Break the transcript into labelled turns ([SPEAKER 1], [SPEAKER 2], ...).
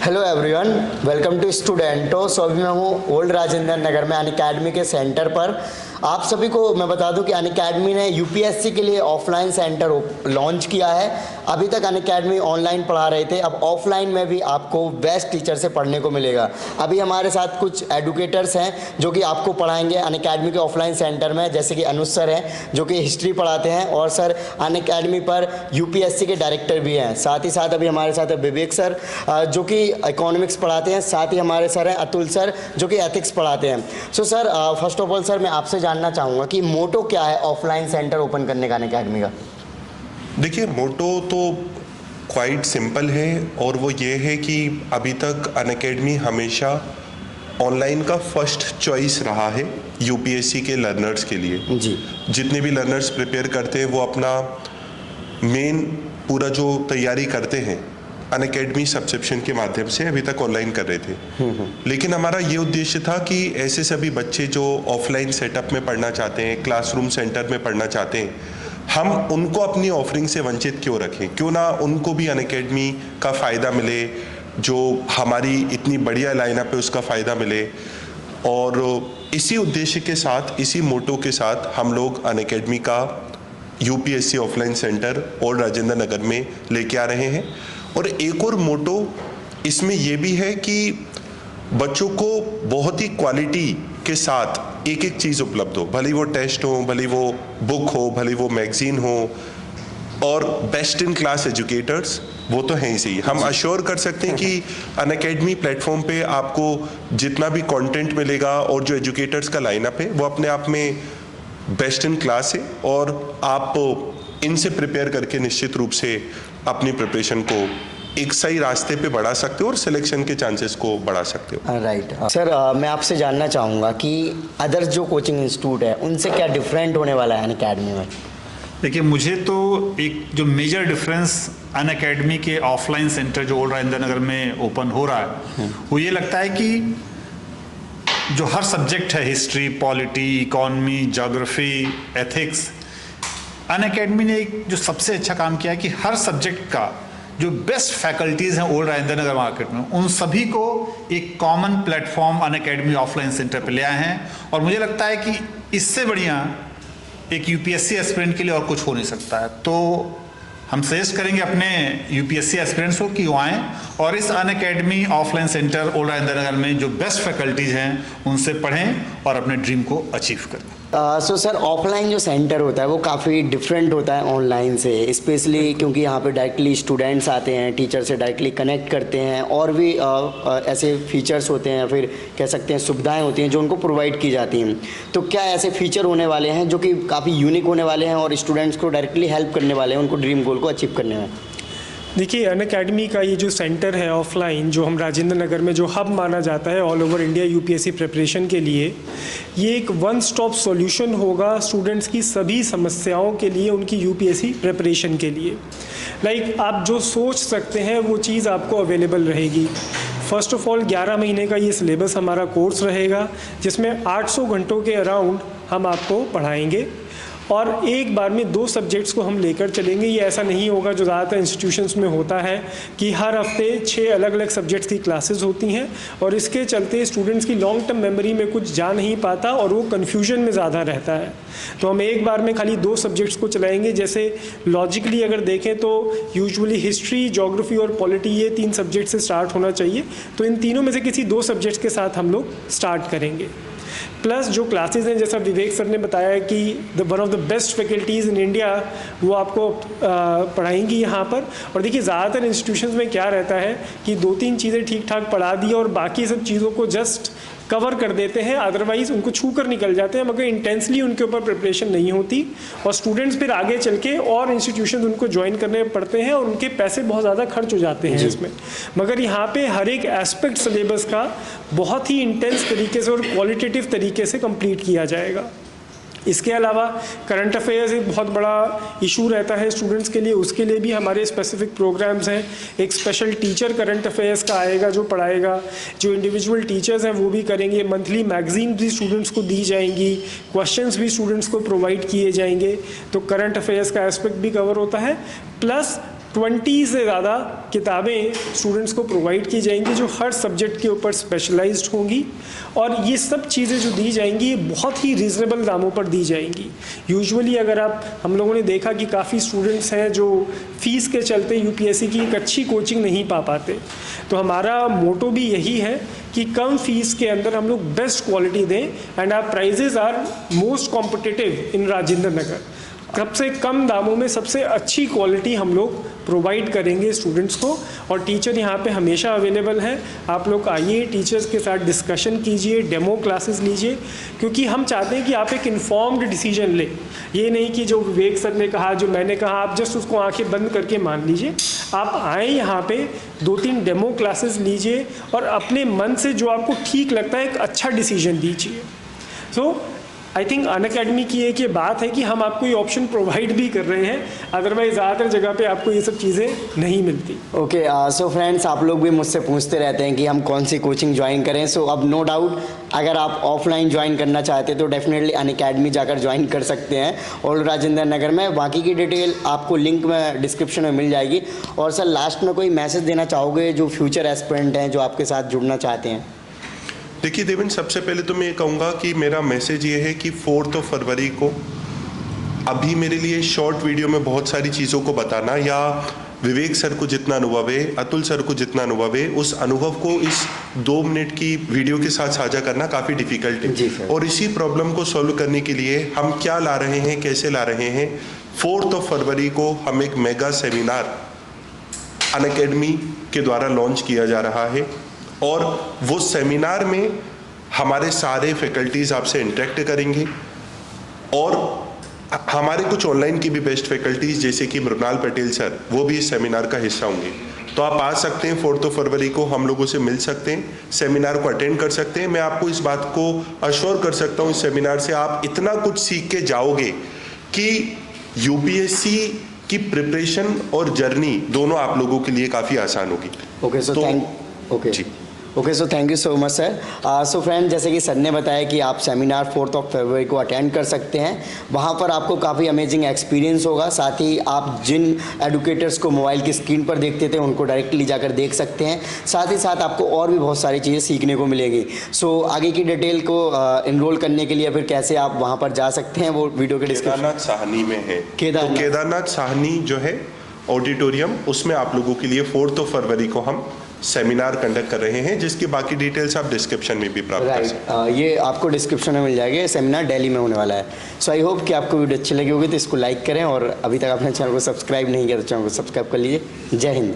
[SPEAKER 1] Hello everyone, welcome to स्टूडेंटो। So अभी मैं हूँ ओल्ड राजेंद्र नगर में अनअकैडमी के सेंटर पर। आप सभी को मैं बता दूं कि अनअकैडमी ने यूपीएससी के लिए ऑफलाइन सेंटर लॉन्च किया है। अभी तक अनअकैडमी ऑनलाइन पढ़ा रहे थे, अब ऑफलाइन में भी आपको बेस्ट टीचर से पढ़ने को मिलेगा। अभी हमारे साथ कुछ एडुकेटर्स हैं जो कि आपको पढ़ाएंगे अनअकैडमी के ऑफलाइन सेंटर में, जैसे कि अनुज सर हैं जो कि हिस्ट्री पढ़ाते हैं, और सर अनअकैडमी पर यूपीएससी के डायरेक्टर भी हैं। साथ ही साथ अभी हमारे साथ है विवेक सर जो कि इकोनॉमिक्स पढ़ाते हैं। साथ ही हमारे सर हैं अतुल सर जो कि एथिक्स पढ़ाते हैं। So sir, first of all sir मैं आपसे जानना चाहूँगा कि मोटो क्या है ऑफलाइन सेंटर ओपन करने का अनअकैडमी का?
[SPEAKER 2] देखिए, मोटो तो क्वाइट सिंपल है और वो ये है कि अभी तक अनअकैडमी हमेशा ऑनलाइन का फर्स्ट चॉइस रहा है यूपीएससी के लर्नर्स के लिए।
[SPEAKER 1] जी,
[SPEAKER 2] जितने भी लर्नर्स प्रिपेयर करते हैं वो अपना मेन पूरा जो तैयारी करते हैं अनअकैडमी सब्सक्रिप्शन के माध्यम से अभी तक ऑनलाइन कर रहे थे। लेकिन हमारा ये उद्देश्य था कि ऐसे सभी बच्चे जो ऑफलाइन सेटअप में पढ़ना चाहते हैं, क्लासरूम सेंटर में पढ़ना चाहते हैं, हम उनको अपनी ऑफरिंग से वंचित क्यों रखें? क्यों ना उनको भी अनअकैडमी का फ़ायदा मिले, जो हमारी इतनी बढ़िया लाइनअप है उसका फ़ायदा मिले। और इसी उद्देश्य के साथ, इसी मोटो के साथ हम लोग अनअकैडमी का यूपीएससी ऑफलाइन सेंटर और राजेंद्र नगर में लेके आ रहे हैं। और एक और मोटो इसमें यह भी है कि बच्चों को बहुत ही क्वालिटी के साथ एक एक चीज़ उपलब्ध हो, भले वो टेस्ट हो, भले वो बुक हो, भले वो मैगजीन हो, और बेस्ट इन क्लास एजुकेटर्स वो तो हैं ही सही। हम अश्योर कर सकते हैं कि अनअकैडमी प्लेटफॉर्म पे आपको जितना भी कंटेंट मिलेगा और जो एजुकेटर्स का लाइनअप है वो अपने आप में बेस्ट इन क्लास है, और आप इनसे प्रिपेयर करके निश्चित रूप से अपनी प्रिपरेशन को एक सही रास्ते पे बढ़ा सकते हो और सिलेक्शन के चांसेस को बढ़ा सकते हो।
[SPEAKER 1] राइट सर, मैं आपसे जानना चाहूँगा कि अदर्स जो कोचिंग इंस्टीट्यूट है उनसे क्या डिफरेंट होने वाला है अनअकैडमी में?
[SPEAKER 3] देखिए, मुझे तो एक जो मेजर डिफरेंस अनअकैडमी के ऑफलाइन सेंटर जो ओल्ड राजेंद्र नगर में ओपन हो रहा है वो ये लगता है कि जो हर सब्जेक्ट है, history, polity, economy, geography, ethics, Unacademy ने एक जो सबसे अच्छा काम किया है कि हर सब्जेक्ट का जो बेस्ट फैकल्टीज़ हैं ओल्ड राजेंद्र नगर मार्केट में, उन सभी को एक common platform Unacademy offline centre पे ले आए हैं। और मुझे लगता है कि इससे बढ़िया एक यूपीएससी एस्पिरेंट के लिए और कुछ हो नहीं सकता है। तो हम सजेस्ट करेंगे अपने यूपीएससी एस्पिरेंट्स को कि वो आएँ और इस Unacademy offline centre old Rajendra Nagar में जो बेस्ट फैकल्टीज़ हैं उनसे पढ़ें और अपने ड्रीम को अचीव करें।
[SPEAKER 1] सो सर, ऑफलाइन जो सेंटर होता है वो काफ़ी डिफरेंट होता है ऑनलाइन से, स्पेशली क्योंकि यहाँ पे डायरेक्टली स्टूडेंट्स आते हैं, टीचर से डायरेक्टली कनेक्ट करते हैं, और भी ऐसे फीचर्स होते हैं, फिर कह सकते हैं सुविधाएं होती हैं जो उनको प्रोवाइड की जाती हैं। तो क्या ऐसे फीचर होने वाले हैं जो कि काफ़ी यूनिक होने वाले हैं और स्टूडेंट्स को डायरेक्टली हेल्प करने वाले हैं उनको ड्रीम गोल को अचीव करने में?
[SPEAKER 4] देखिए, अनअकैडमी का ये जो सेंटर है ऑफलाइन, जो हम राजेंद्र नगर में जो हब माना जाता है all over India UPSC preparation के लिए, ये एक वन स्टॉप सॉल्यूशन होगा स्टूडेंट्स की सभी समस्याओं के लिए, उनकी यूपीएससी प्रिपरेशन के लिए। लाइक आप जो सोच सकते हैं वो चीज़ आपको अवेलेबल रहेगी। फर्स्ट ऑफ ऑल 11 महीने का ये सिलेबस हमारा कोर्स रहेगा जिसमें 800 घंटों के अराउंड हम आपको पढ़ाएंगे, और एक बार में 2 सब्जेक्ट्स को हम लेकर चलेंगे। ये ऐसा नहीं होगा जो ज़्यादातर इंस्टीट्यूशंस में होता है कि हर हफ्ते 6 अलग अलग सब्जेक्ट्स की क्लासेस होती हैं, और इसके चलते स्टूडेंट्स की लॉन्ग टर्म मेमोरी में कुछ जा नहीं पाता और वो कन्फ्यूजन में ज़्यादा रहता है। तो हम एक बार में खाली 2 सब्जेक्ट्स को चलाएंगे। जैसे लॉजिकली अगर देखें तो यूजुअली हिस्ट्री, ज्योग्राफी और पॉलिटी, ये 3 सब्जेक्ट से स्टार्ट होना चाहिए। तो इन तीनों में से किसी 2 सब्जेक्ट्स के साथ हम लोग स्टार्ट करेंगे। प्लस जो क्लासेस हैं, जैसा विवेक सर ने बताया कि one of the best faculties in India वो आपको पढ़ाएंगी यहाँ पर। और देखिए, ज़्यादातर इंस्टीट्यूशंस में क्या रहता है कि 2-3 चीज़ें ठीक ठाक पढ़ा दी और बाकी सब चीज़ों को जस्ट कवर कर देते हैं, अदरवाइज उनको छू कर निकल जाते हैं, मगर इंटेंसली उनके ऊपर प्रिपरेशन नहीं होती, और स्टूडेंट्स फिर आगे चल के और इंस्टीट्यूशन उनको ज्वाइन करने पड़ते हैं और उनके पैसे बहुत ज़्यादा खर्च हो जाते हैं इसमें। मगर यहाँ पे हर एक एस्पेक्ट सिलेबस का बहुत ही इंटेंस तरीके से और क्वालिटेटिव तरीके से कंप्लीट किया जाएगा। इसके अलावा करंट अफेयर्स एक बहुत बड़ा इशू रहता है स्टूडेंट्स के लिए, उसके लिए भी हमारे स्पेसिफिक प्रोग्राम्स हैं। एक स्पेशल टीचर करंट अफेयर्स का आएगा जो पढ़ाएगा, जो इंडिविजुअल टीचर्स हैं वो भी करेंगे। मंथली मैगजीन भी स्टूडेंट्स को दी जाएंगी, क्वेश्चंस भी स्टूडेंट्स को प्रोवाइड किए जाएंगे। तो करंट अफेयर्स का एस्पेक्ट भी कवर होता है। प्लस 20 से ज़्यादा किताबें स्टूडेंट्स को प्रोवाइड की जाएंगी जो हर सब्जेक्ट के ऊपर स्पेशलाइज्ड होंगी, और ये सब चीज़ें जो दी जाएंगी ये बहुत ही रीज़नेबल दामों पर दी जाएंगी। यूजुअली अगर हम लोगों ने देखा कि काफ़ी स्टूडेंट्स हैं जो फ़ीस के चलते यूपीएससी की एक अच्छी कोचिंग नहीं पा पाते, तो हमारा मोटो भी यही है कि कम फीस के अंदर हम लोग बेस्ट क्वालिटी दें, and our prices are most competitive in Rajendra Nagar. सबसे कम दामों में सबसे अच्छी क्वालिटी हम लोग प्रोवाइड करेंगे स्टूडेंट्स को, और टीचर यहाँ पे हमेशा अवेलेबल हैं। आप लोग आइए, टीचर्स के साथ डिस्कशन कीजिए, डेमो क्लासेस लीजिए, क्योंकि हम चाहते हैं कि आप एक इन्फॉर्म्ड डिसीजन लें। ये नहीं कि जो विवेक सर ने कहा, जो मैंने कहा, आप जस्ट उसको आंखें बंद करके मान लीजिए। आप आएँ यहाँ पे, 2-3 डेमो क्लासेस लीजिए और अपने मन से जो आपको ठीक लगता है एक अच्छा डिसीजन दीजिए। सो आई थिंक अनअकैडमी की एक ये बात है कि हम आपको ये ऑप्शन प्रोवाइड भी कर रहे हैं, अदरवाइज ज़्यादातर जगह पे आपको ये सब चीज़ें नहीं मिलती।
[SPEAKER 1] ओके, सो फ्रेंड्स, आप लोग भी मुझसे पूछते रहते हैं कि हम कौन सी कोचिंग ज्वाइन करें। सो अब नो डाउट अगर आप ऑफलाइन ज्वाइन करना चाहते हैं तो डेफिनेटली अनअकैडमी जाकर ज्वाइन कर सकते हैं ओल्ड राजेंद्र नगर में। बाकी की डिटेल आपको लिंक में डिस्क्रिप्शन में मिल जाएगी। और सर लास्ट में कोई मैसेज देना चाहोगे जो फ्यूचर एस्पिरेंट हैं जो आपके साथ जुड़ना चाहते हैं?
[SPEAKER 2] देखिए देवेंद्र, सबसे पहले तो मैं ये कहूँगा कि मेरा मैसेज ये है कि 4 फरवरी को अभी मेरे लिए शॉर्ट वीडियो में बहुत सारी चीज़ों को बताना, या विवेक सर को जितना अनुभव है, अतुल सर को जितना अनुभव है, उस अनुभव को इस 2 मिनट की वीडियो के साथ साझा करना काफ़ी डिफिकल्ट है। और इसी प्रॉब्लम को सॉल्व करने के लिए हम क्या ला रहे हैं, कैसे ला रहे हैं, 4 फरवरी को हम एक मेगा सेमिनार अनअकैडमी के द्वारा लॉन्च किया जा रहा है, और वो सेमिनार में हमारे सारे फैकल्टीज़ आपसे इंटरेक्ट करेंगे, और हमारे कुछ ऑनलाइन की भी बेस्ट फैकल्टीज़ जैसे कि मृणाल पटेल सर, वो भी इस सेमिनार का हिस्सा होंगे। तो आप आ सकते हैं 4 फरवरी को, हम लोगों से मिल सकते हैं, सेमिनार को अटेंड कर सकते हैं। मैं आपको इस बात को अश्योर कर सकता हूँ, इस सेमिनार से आप इतना कुछ सीख के जाओगे कि यूपीएससी की प्रिपरेशन और जर्नी दोनों आप लोगों के लिए काफ़ी आसान होगी।
[SPEAKER 1] Okay, so okay, so thank you so much sir. So friend, जैसे कि सर ने बताया कि आप सेमिनार 4 फरवरी को अटेंड कर सकते हैं। वहाँ पर आपको काफ़ी अमेजिंग एक्सपीरियंस होगा। साथ ही आप जिन एडुकेटर्स को मोबाइल की स्क्रीन पर देखते थे उनको डायरेक्टली जाकर देख सकते हैं। साथ ही साथ आपको और भी बहुत सारी चीज़ें सीखने को मिलेगी। सो आगे की डिटेल को इनरोल करने के लिए फिर कैसे आप वहाँ पर जा सकते हैं, वो वीडियो के डिस्क्रिप्शन।
[SPEAKER 2] केदारनाथ साहनी में है, केदारनाथ साहनी जो है ऑडिटोरियम, उसमें आप लोगों के लिए 4 फरवरी को हम सेमिनार कंडक्ट कर रहे हैं, जिसकी बाकी डिटेल्स आप डिस्क्रिप्शन में भी प्राप्त कर सकते हैं।
[SPEAKER 1] ये आपको डिस्क्रिप्शन में मिल जाएगा। सेमिनार दिल्ली में होने वाला है। सो आई होप कि आपको वीडियो अच्छी लगी होगी, तो इसको लाइक करें, और अभी तक आपने चैनल को सब्सक्राइब नहीं किया तो चैनल को सब्सक्राइब कर लीजिए। जय हिंद।